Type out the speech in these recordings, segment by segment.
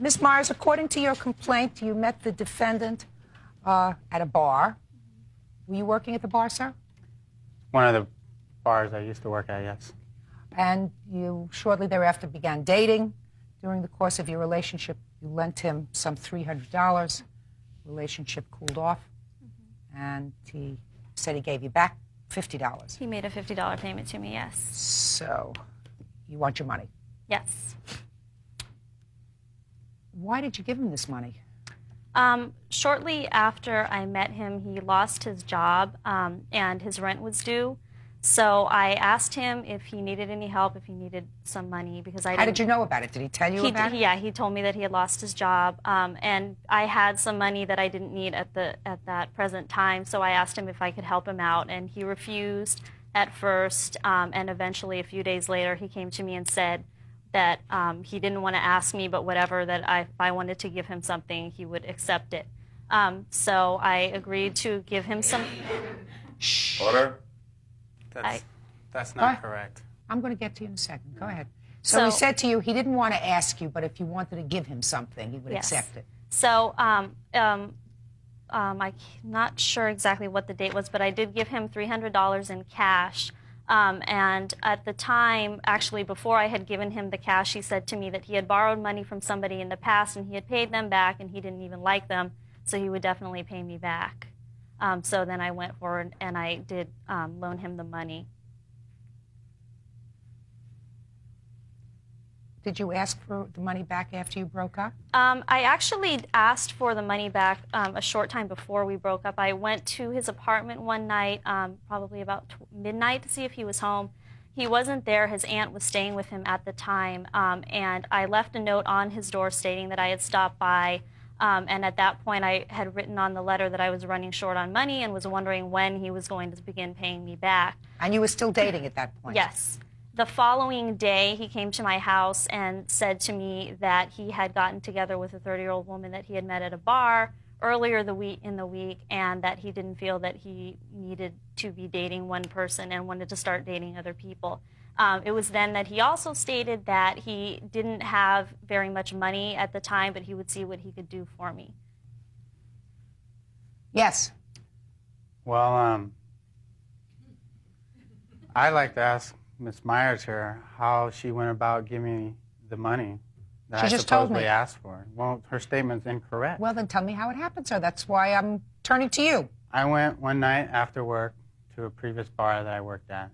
Ms. Myers, according to your complaint, you met the defendant at a bar. Were you working at the bar, sir? One of the bars I used to work at, yes. And you shortly thereafter began dating. During the course of your relationship, you lent him some $300. Relationship cooled off, and he said he gave you back $50. He made a $50 payment to me, yes. So, you want your money. Yes. Why did you give him this money? Shortly after I met him, he lost his job and his rent was due. So I asked him if he needed any help, if he needed some money, because I How did you know about it? Did he tell you about it? Yeah, he told me that he had lost his job, and I had some money that I didn't need at that present time. So I asked him if I could help him out, and he refused at first, and eventually, a few days later, he came to me and said that he didn't want to ask me, but whatever, that if I wanted to give him something, he would accept it. So I agreed to give him some. Order. That's not correct. I'm going to get to you in a second. Go ahead. So he said to you he didn't want to ask you, but if you wanted to give him something, he would accept it. So I'm not sure exactly what the date was, but I did give him $300 in cash. And at the time, actually, before I had given him the cash, he said to me that he had borrowed money from somebody in the past and he had paid them back and he didn't even like them, so he would definitely pay me back. So then I went forward and I did loan him the money. Did you ask for the money back after you broke up? I actually asked for the money back a short time before we broke up. I went to his apartment one night, probably about midnight, to see if he was home. He wasn't there. His aunt was staying with him at the time, and I left a note on his door stating that I had stopped by. And at that point, I had written on the letter that I was running short on money and was wondering when he was going to begin paying me back. And you were still dating at that point? Yes. The following day, he came to my house and said to me that he had gotten together with a 30-year-old woman that he had met at a bar earlier in the week, and that he didn't feel that he needed to be dating one person and wanted to start dating other people. It was then that he also stated that he didn't have very much money at the time, but he would see what he could do for me. Yes. Well, I'd like to ask Ms. Myers here how she went about giving me the money that I supposedly asked for. Well, her statement's incorrect. Well, then tell me how it happened, sir. That's why I'm turning to you. I went one night after work to a previous bar that I worked at,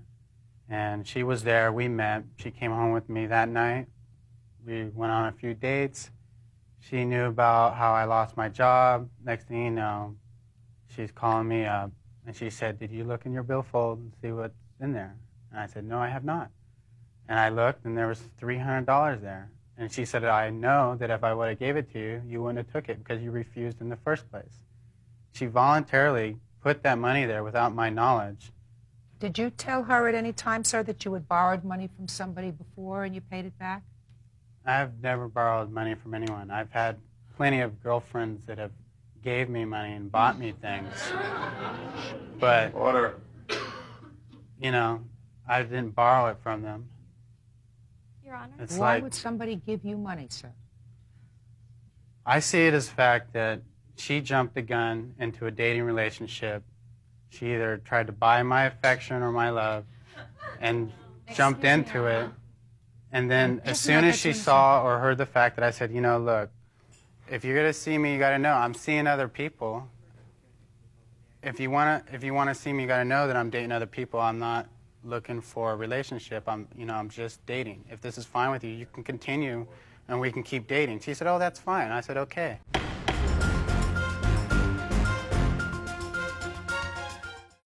and she was there. We met. She came home with me that night. We went on a few dates. She knew about how I lost my job. Next thing you know, she's calling me up, and she said, "Did you look in your billfold and see what's in there?" And I said, "No, I have not." And I looked, and there was $300 there. And she said, "I know that if I would have gave it to you, you wouldn't have took it because you refused in the first place." She voluntarily put that money there without my knowledge. Did you tell her at any time, sir, that you had borrowed money from somebody before and you paid it back? I've never borrowed money from anyone. I've had plenty of girlfriends that have gave me money and bought me things. But, Order. you know, I didn't borrow it from them. Your Honor? It's Why like, would somebody give you money, sir? I see it as the fact that she jumped the gun into a dating relationship. She either tried to buy my affection or my love and jumped into it. And then as soon as she saw or heard the fact that I said, you know, look, if you're going to see me, you got to know I'm seeing other people. If you want to see me, you got to know that I'm dating other people. I'm not looking for a relationship. I'm just dating. If this is fine with you, you can continue and we can keep dating. She said, "Oh, that's fine." I said, "Okay."